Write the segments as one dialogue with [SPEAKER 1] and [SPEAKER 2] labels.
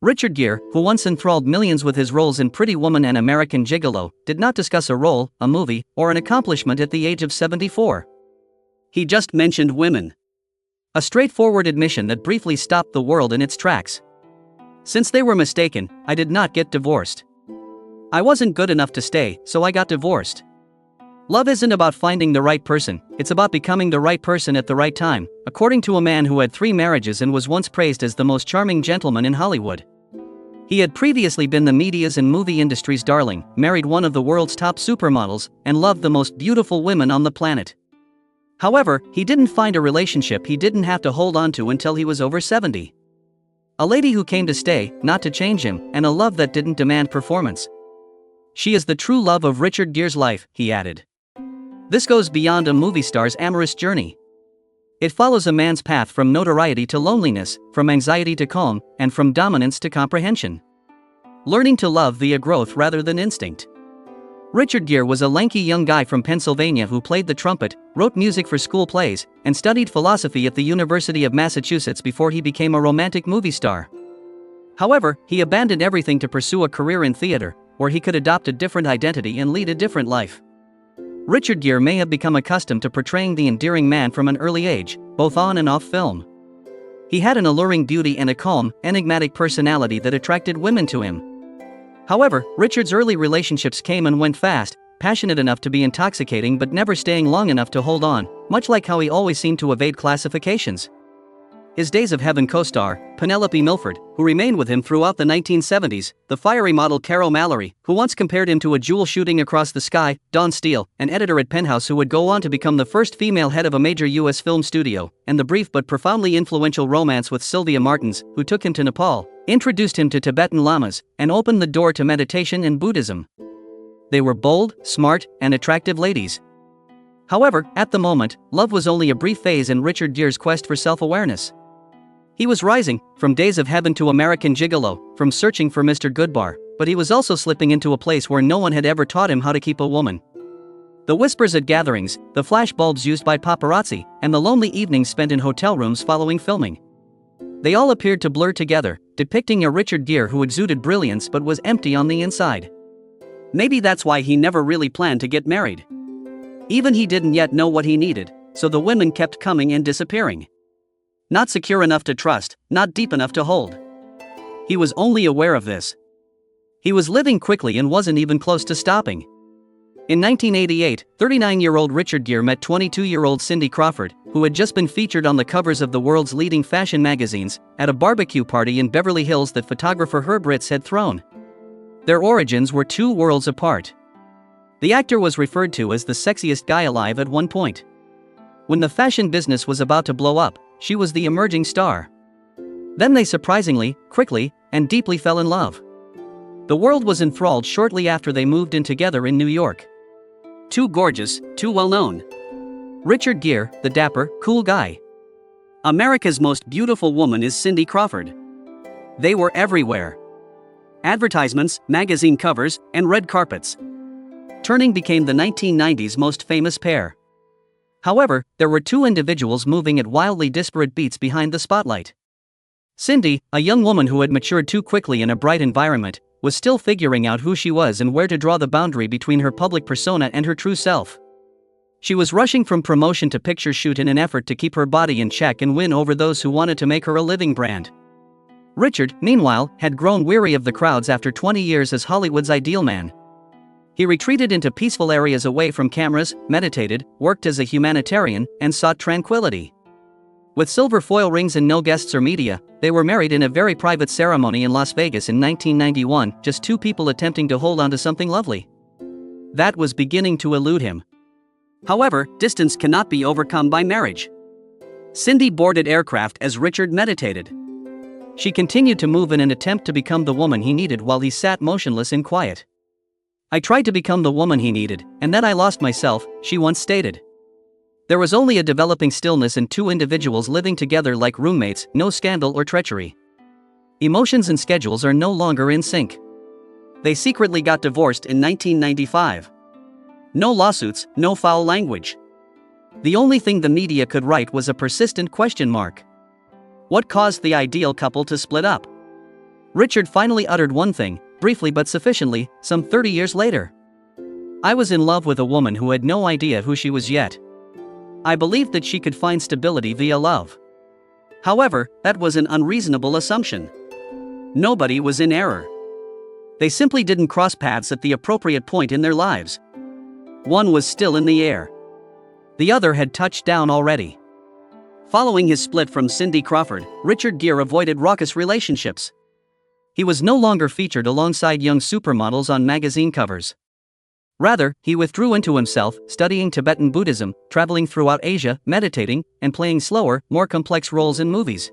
[SPEAKER 1] Richard Gere, who once enthralled millions with his roles in Pretty Woman and American Gigolo, did not discuss a role, a movie, or an accomplishment at the age of 74. He just mentioned women. A straightforward admission that briefly stopped the world in its tracks. Since they were mistaken, I did not get divorced. I wasn't good enough to stay, so I got divorced. Love isn't about finding the right person, it's about becoming the right person at the right time, according to a man who had 3 marriages and was once praised as the most charming gentleman in Hollywood. He had previously been the media's and movie industry's darling, married one of the world's top supermodels, and loved the most beautiful women on the planet. However, he didn't find a relationship he didn't have to hold on to until he was over 70. A lady who came to stay, not to change him, and a love that didn't demand performance. She is the true love of Richard Gere's life, he added. This goes beyond a movie star's amorous journey. It follows a man's path from notoriety to loneliness, from anxiety to calm, and from dominance to comprehension. Learning to love via growth rather than instinct. Richard Gere was a lanky young guy from Pennsylvania who played the trumpet, wrote music for school plays, and studied philosophy at the University of Massachusetts before he became a romantic movie star. However, he abandoned everything to pursue a career in theater, where he could adopt a different identity and lead a different life. Richard Gere may have become accustomed to portraying the endearing man from an early age, both on and off film. He had an alluring beauty and a calm, enigmatic personality that attracted women to him. However, Richard's early relationships came and went fast, passionate enough to be intoxicating but never staying long enough to hold on, much like how he always seemed to evade classifications. His Days of Heaven co-star, Penelope Milford, who remained with him throughout the 1970s, the fiery model Carol Mallory, who once compared him to a jewel shooting across the sky, Dawn Steele, an editor at Penthouse who would go on to become the first female head of a major U.S. film studio, and the brief but profoundly influential romance with Sylvia Martins, who took him to Nepal, introduced him to Tibetan lamas, and opened the door to meditation and Buddhism. They were bold, smart, and attractive ladies. However, at the moment, love was only a brief phase in Richard Gere's quest for self-awareness. He was rising, from Days of Heaven to American Gigolo, from searching for Mr. Goodbar, but he was also slipping into a place where no one had ever taught him how to keep a woman. The whispers at gatherings, the flashbulbs used by paparazzi, and the lonely evenings spent in hotel rooms following filming. They all appeared to blur together, depicting a Richard Gere who exuded brilliance but was empty on the inside. Maybe that's why he never really planned to get married. Even he didn't yet know what he needed, so the women kept coming and disappearing. Not secure enough to trust, not deep enough to hold. He was only aware of this. He was living quickly and wasn't even close to stopping. In 1988, 39-year-old Richard Gere met 22-year-old Cindy Crawford, who had just been featured on the covers of the world's leading fashion magazines, at a barbecue party in Beverly Hills that photographer Herb Ritz had thrown. Their origins were 2 worlds apart. The actor was referred to as the sexiest guy alive at one point. When the fashion business was about to blow up, she was the emerging star. Then they surprisingly, quickly, and deeply fell in love. The world was enthralled shortly after they moved in together in New York. Too gorgeous, too well-known. Richard Gere, the dapper, cool guy. America's most beautiful woman is Cindy Crawford. They were everywhere. Advertisements, magazine covers, and red carpets. Turning became the 1990s most famous pair. However, there were 2 individuals moving at wildly disparate beats behind the spotlight. Cindy, a young woman who had matured too quickly in a bright environment, was still figuring out who she was and where to draw the boundary between her public persona and her true self. She was rushing from promotion to picture shoot in an effort to keep her body in check and win over those who wanted to make her a living brand. Richard, meanwhile, had grown weary of the crowds after 20 years as Hollywood's ideal man. He retreated into peaceful areas away from cameras, meditated, worked as a humanitarian, and sought tranquility. With silver foil rings and no guests or media, they were married in a very private ceremony in Las Vegas in 1991, just 2 people attempting to hold on to something lovely. That was beginning to elude him. However, distance cannot be overcome by marriage. Cindy boarded aircraft as Richard meditated. She continued to move in an attempt to become the woman he needed while he sat motionless in quiet. I tried to become the woman he needed, and then I lost myself, she once stated. There was only a developing stillness and 2 individuals living together like roommates, no scandal or treachery. Emotions and schedules are no longer in sync. They secretly got divorced in 1995. No lawsuits, no foul language. The only thing the media could write was a persistent question mark. What caused the ideal couple to split up? Richard finally uttered one thing, briefly but sufficiently, some 30 years later. "I was in love with a woman who had no idea who she was yet. I believed that she could find stability via love. However, that was an unreasonable assumption. Nobody was in error. They simply didn't cross paths at the appropriate point in their lives. One was still in the air. The other had touched down already." Following his split from Cindy Crawford, Richard Gere avoided raucous relationships. He was no longer featured alongside young supermodels on magazine covers. Rather, he withdrew into himself, studying Tibetan Buddhism, traveling throughout Asia, meditating, and playing slower, more complex roles in movies.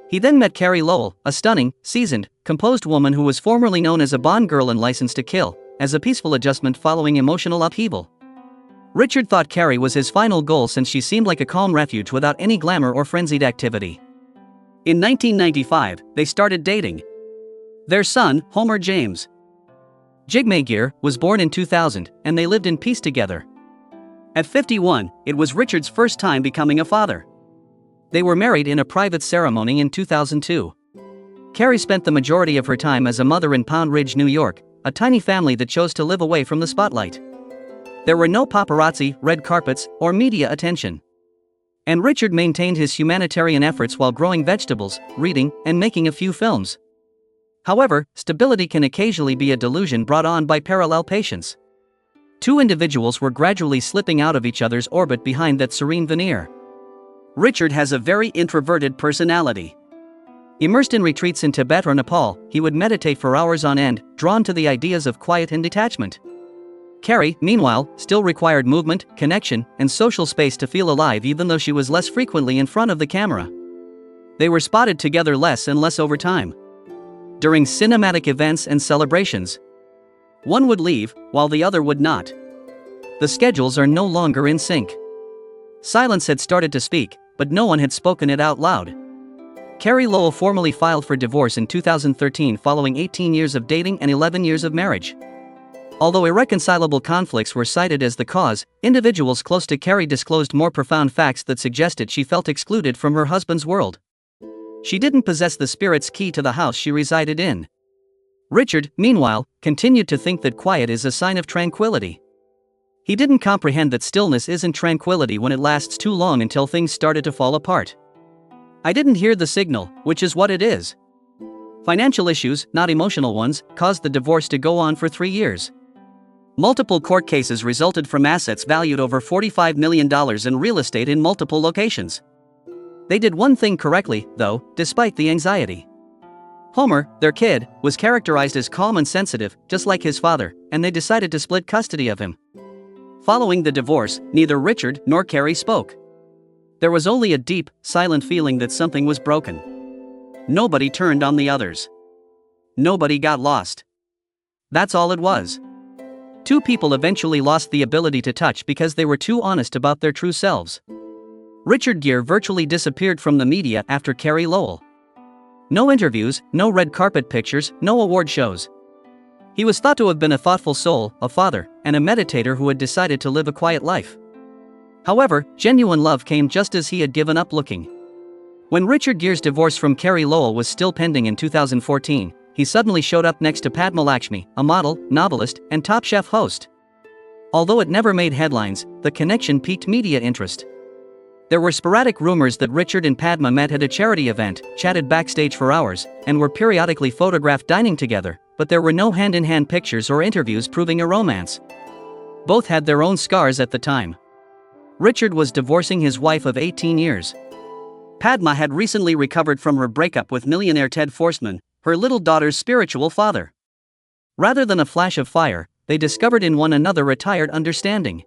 [SPEAKER 1] He then met Carrie Lowell, a stunning, seasoned, composed woman who was formerly known as a Bond girl in License to Kill, as a peaceful adjustment following emotional upheaval. Richard thought Carrie was his final goal since she seemed like a calm refuge without any glamour or frenzied activity. In 1995, they started dating. Their son, Homer James Gere, was born in 2000, and they lived in peace together. At 51, it was Richard's first time becoming a father. They were married in a private ceremony in 2002. Carrie spent the majority of her time as a mother in Pound Ridge, New York, a tiny family that chose to live away from the spotlight. There were no paparazzi, red carpets, or media attention. And Richard maintained his humanitarian efforts while growing vegetables, reading, and making a few films. However, stability can occasionally be a delusion brought on by parallel patience. Two individuals were gradually slipping out of each other's orbit behind that serene veneer. Richard has a very introverted personality. Immersed in retreats in Tibet or Nepal, he would meditate for hours on end, drawn to the ideas of quiet and detachment. Carrie, meanwhile, still required movement, connection, and social space to feel alive even though she was less frequently in front of the camera. They were spotted together less and less over time. During cinematic events and celebrations, one would leave, while the other would not. The schedules are no longer in sync. Silence had started to speak, but no one had spoken it out loud. Carrie Lowell formally filed for divorce in 2013 following 18 years of dating and 11 years of marriage. Although irreconcilable conflicts were cited as the cause, individuals close to Carrie disclosed more profound facts that suggested she felt excluded from her husband's world. She didn't possess the spirit's key to the house she resided in. Richard, meanwhile, continued to think that quiet is a sign of tranquility. He didn't comprehend that stillness isn't tranquility when it lasts too long until things started to fall apart. "I didn't hear the signal, which is what it is." Financial issues, not emotional ones, caused the divorce to go on for 3 years. Multiple court cases resulted from assets valued over $45 million in real estate in multiple locations. They did one thing correctly, though, despite the anxiety. Homer, their kid, was characterized as calm and sensitive, just like his father, and they decided to split custody of him. Following the divorce, neither Richard nor Carrie spoke. There was only a deep, silent feeling that something was broken. Nobody turned on the others. Nobody got lost. That's all it was. Two people eventually lost the ability to touch because they were too honest about their true selves. Richard Gere virtually disappeared from the media after Carrie Lowell. No interviews, no red carpet pictures, no award shows. He was thought to have been a thoughtful soul, a father, and a meditator who had decided to live a quiet life. However, genuine love came just as he had given up looking. When Richard Gere's divorce from Carrie Lowell was still pending in 2014, he suddenly showed up next to Padma Lakshmi, a model, novelist, and Top Chef host. Although it never made headlines, the connection piqued media interest. There were sporadic rumors that Richard and Padma met at a charity event, chatted backstage for hours, and were periodically photographed dining together, but there were no hand-in-hand pictures or interviews proving a romance. Both had their own scars at the time. Richard was divorcing his wife of 18 years. Padma had recently recovered from her breakup with millionaire Ted Forstmann, her little daughter's spiritual father. Rather than a flash of fire, they discovered in one another a tired understanding.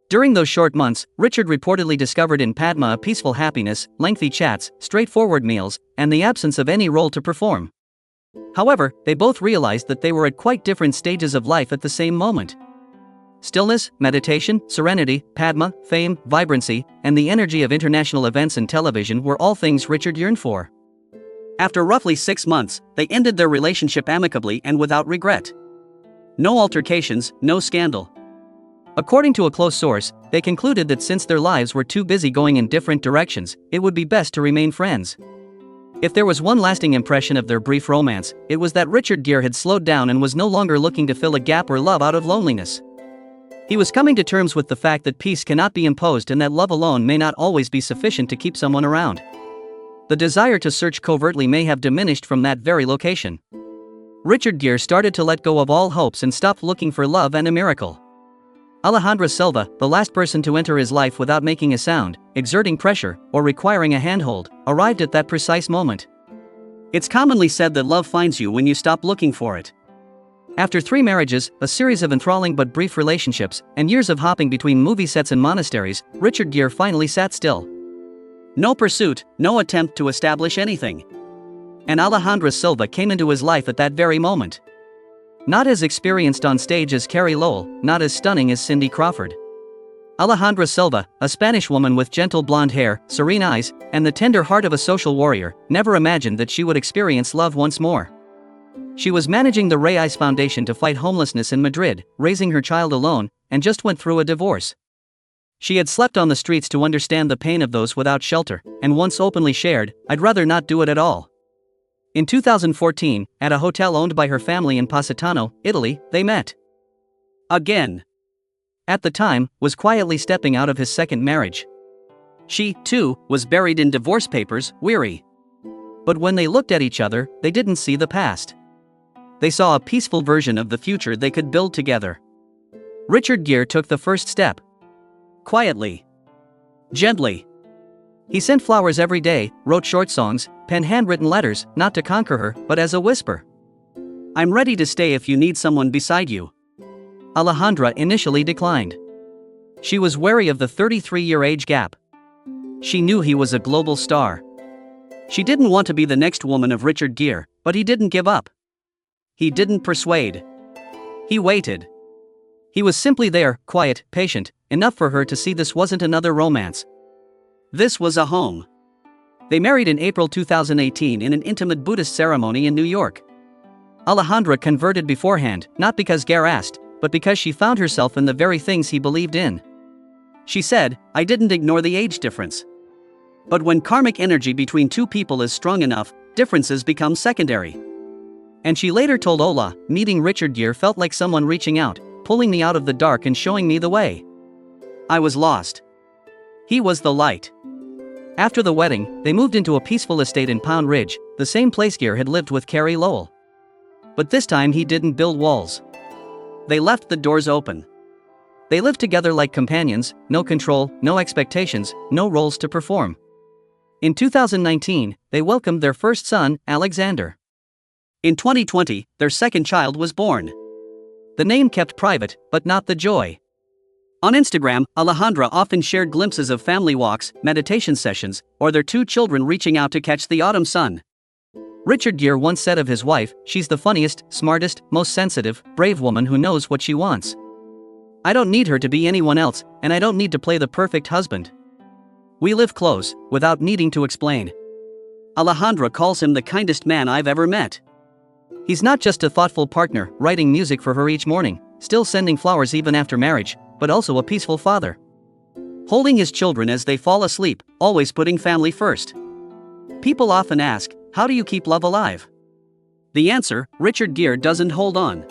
[SPEAKER 1] During those short months, Richard reportedly discovered in Padma a peaceful happiness, lengthy chats, straightforward meals, and the absence of any role to perform. However, they both realized that they were at quite different stages of life at the same moment. Stillness, meditation, serenity, Padma, fame, vibrancy, and the energy of international events and television were all things Richard yearned for. After roughly 6 months, they ended their relationship amicably and without regret. No altercations, no scandal. According to a close source, they concluded that since their lives were too busy going in different directions, it would be best to remain friends. If there was one lasting impression of their brief romance, it was that Richard Gere had slowed down and was no longer looking to fill a gap or love out of loneliness. He was coming to terms with the fact that peace cannot be imposed and that love alone may not always be sufficient to keep someone around. The desire to search covertly may have diminished from that very location. Richard Gere started to let go of all hopes and stopped looking for love and a miracle. Alejandra Silva, the last person to enter his life without making a sound, exerting pressure, or requiring a handhold, arrived at that precise moment. It's commonly said that love finds you when you stop looking for it. After 3 marriages, a series of enthralling but brief relationships, and years of hopping between movie sets and monasteries, Richard Gere finally sat still. No pursuit, no attempt to establish anything. And Alejandra Silva came into his life at that very moment. Not as experienced on stage as Carrie Lowell, not as stunning as Cindy Crawford. Alejandra Silva, a Spanish woman with gentle blonde hair, serene eyes, and the tender heart of a social warrior, never imagined that she would experience love once more. She was managing the Reyes Foundation to fight homelessness in Madrid, raising her child alone, and just went through a divorce. She had slept on the streets to understand the pain of those without shelter, and once openly shared, "I'd rather not do it at all." In 2014, at a hotel owned by her family in Positano, Italy, they met. Again. At the time, was quietly stepping out of his second marriage. She, too, was buried in divorce papers, weary. But when they looked at each other, they didn't see the past. They saw a peaceful version of the future they could build together. Richard Gere took the first step. Quietly. Gently. He sent flowers every day, wrote short songs, penned handwritten letters, not to conquer her, but as a whisper. "I'm ready to stay if you need someone beside you." Alejandra initially declined. She was wary of the 33-year age gap. She knew he was a global star. She didn't want to be the next woman of Richard Gere, but he didn't give up. He didn't persuade. He waited. He was simply there, quiet, patient, enough for her to see this wasn't another romance. This was a home. They married in April 2018 in an intimate Buddhist ceremony in New York. Alejandra converted beforehand, not because Gere asked, but because she found herself in the very things he believed in. She said, "I didn't ignore the age difference. But when karmic energy between two people is strong enough, differences become secondary." And she later told Ola, "Meeting Richard Gere felt like someone reaching out, pulling me out of the dark and showing me the way. I was lost. He was the light." After the wedding, they moved into a peaceful estate in Pound Ridge, the same place Gere had lived with Carrie Lowell. But this time he didn't build walls. They left the doors open. They lived together like companions, no control, no expectations, no roles to perform. In 2019, they welcomed their first son, Alexander. In 2020, their second child was born. The name kept private, but not the joy. On Instagram, Alejandra often shared glimpses of family walks, meditation sessions, or their 2 children reaching out to catch the autumn sun. Richard Gere once said of his wife, "She's the funniest, smartest, most sensitive, brave woman who knows what she wants. I don't need her to be anyone else, and I don't need to play the perfect husband. We live close, without needing to explain." Alejandra calls him the kindest man I've ever met. He's not just a thoughtful partner, writing music for her each morning, still sending flowers even after marriage, but also a peaceful father. Holding his children as they fall asleep, always putting family first. People often ask, how do you keep love alive? The answer, Richard Gere doesn't hold on.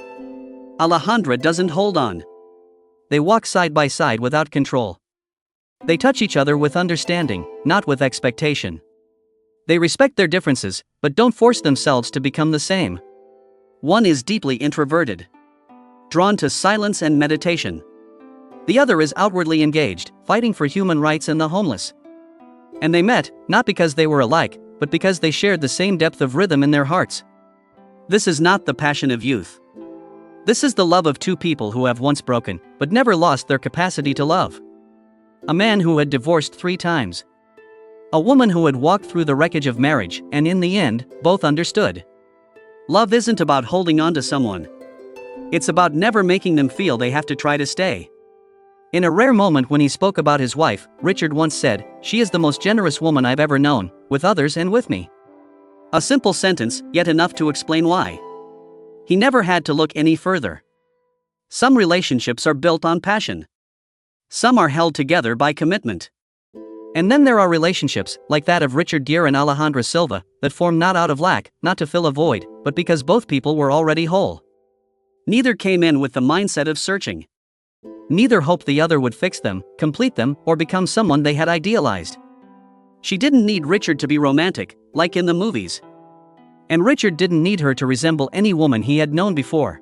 [SPEAKER 1] Alejandra doesn't hold on. They walk side by side without control. They touch each other with understanding, not with expectation. They respect their differences, but don't force themselves to become the same. One is deeply introverted, drawn to silence and meditation. The other is outwardly engaged, fighting for human rights and the homeless. And they met, not because they were alike, but because they shared the same depth of rhythm in their hearts. This is not the passion of youth. This is the love of 2 people who have once broken, but never lost their capacity to love. A man who had divorced 3 times. A woman who had walked through the wreckage of marriage, and in the end, both understood. Love isn't about holding on to someone. It's about never making them feel they have to try to stay. In a rare moment when he spoke about his wife, Richard once said, "She is the most generous woman I've ever known, with others and with me." A simple sentence, yet enough to explain why. He never had to look any further. Some relationships are built on passion. Some are held together by commitment. And then there are relationships, like that of Richard Gere and Alejandra Silva, that form not out of lack, not to fill a void, but because both people were already whole. Neither came in with the mindset of searching. Neither hoped the other would fix them, complete them, or become someone they had idealized. She didn't need Richard to be romantic, like in the movies. And Richard didn't need her to resemble any woman he had known before.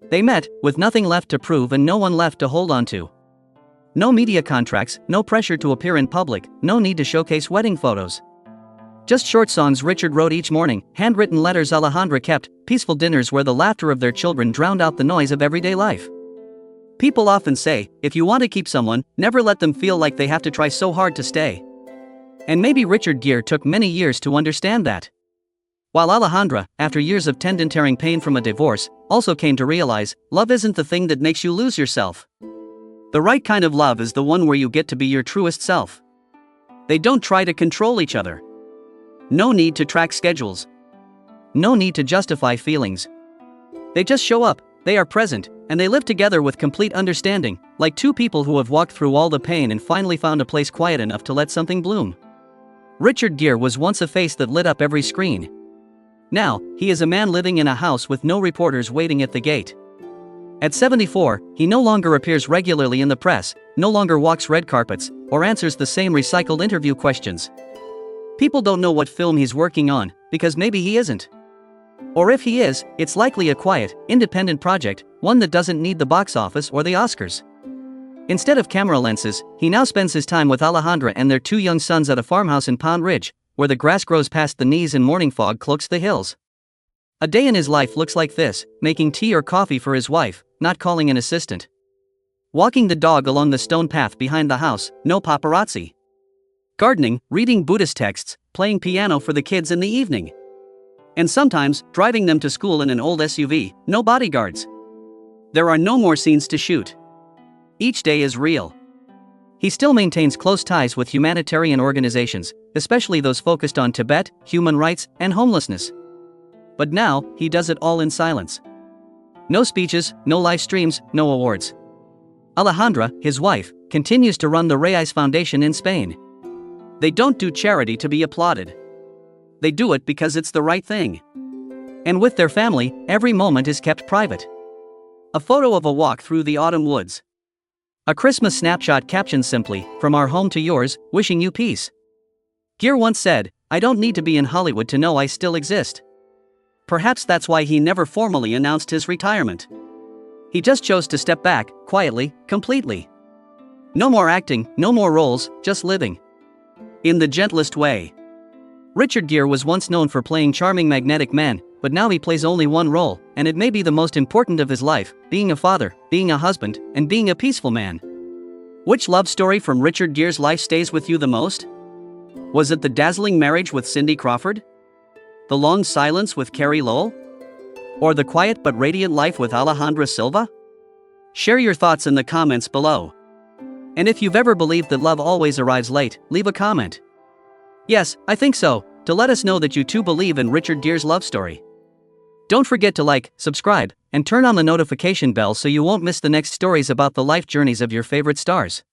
[SPEAKER 1] They met, with nothing left to prove and no one left to hold on to. No media contracts, no pressure to appear in public, no need to showcase wedding photos. Just short songs Richard wrote each morning, handwritten letters Alejandra kept, peaceful dinners where the laughter of their children drowned out the noise of everyday life. People often say, if you want to keep someone, never let them feel like they have to try so hard to stay. And maybe Richard Gere took many years to understand that. While Alejandra, after years of tendon-tearing pain from a divorce, also came to realize, love isn't the thing that makes you lose yourself. The right kind of love is the one where you get to be your truest self. They don't try to control each other. No need to track schedules. No need to justify feelings. They just show up, they are present, and they live together with complete understanding, like two people who have walked through all the pain and finally found a place quiet enough to let something bloom. Richard Gere was once a face that lit up every screen. Now, he is a man living in a house with no reporters waiting at the gate. At 74, he no longer appears regularly in the press, no longer walks red carpets, or answers the same recycled interview questions. People don't know what film he's working on, because maybe he isn't. Or if he is, it's likely a quiet, independent project, one that doesn't need the box office or the Oscars. Instead of camera lenses, he now spends his time with Alejandra and their two young sons at a farmhouse in Pound Ridge, where the grass grows past the knees and morning fog cloaks the hills. A day in his life looks like this: making tea or coffee for his wife, not calling an assistant. Walking the dog along the stone path behind the house, no paparazzi. Gardening, reading Buddhist texts, playing piano for the kids in the evening. And sometimes, driving them to school in an old SUV, no bodyguards. There are no more scenes to shoot. Each day is real. He still maintains close ties with humanitarian organizations, especially those focused on Tibet, human rights, and homelessness. But now, he does it all in silence. No speeches, no live streams, no awards. Alejandra, his wife, continues to run the Reyes Foundation in Spain. They don't do charity to be applauded. They do it because it's the right thing. And with their family, every moment is kept private. A photo of a walk through the autumn woods. A Christmas snapshot captioned simply, "From our home to yours, wishing you peace." Gere once said, "I don't need to be in Hollywood to know I still exist." Perhaps that's why he never formally announced his retirement. He just chose to step back, quietly, completely. No more acting, no more roles, just living. In the gentlest way. Richard Gere was once known for playing charming magnetic men, but now he plays only one role, and it may be the most important of his life: being a father, being a husband, and being a peaceful man. Which love story from Richard Gere's life stays with you the most? Was it the dazzling marriage with Cindy Crawford? The long silence with Carrie Lowell? Or the quiet but radiant life with Alejandra Silva? Share your thoughts in the comments below. And if you've ever believed that love always arrives late, leave a comment. Yes, I think so, to let us know that you too believe in Richard Gere's love story. Don't forget to like, subscribe, and turn on the notification bell so you won't miss the next stories about the life journeys of your favorite stars.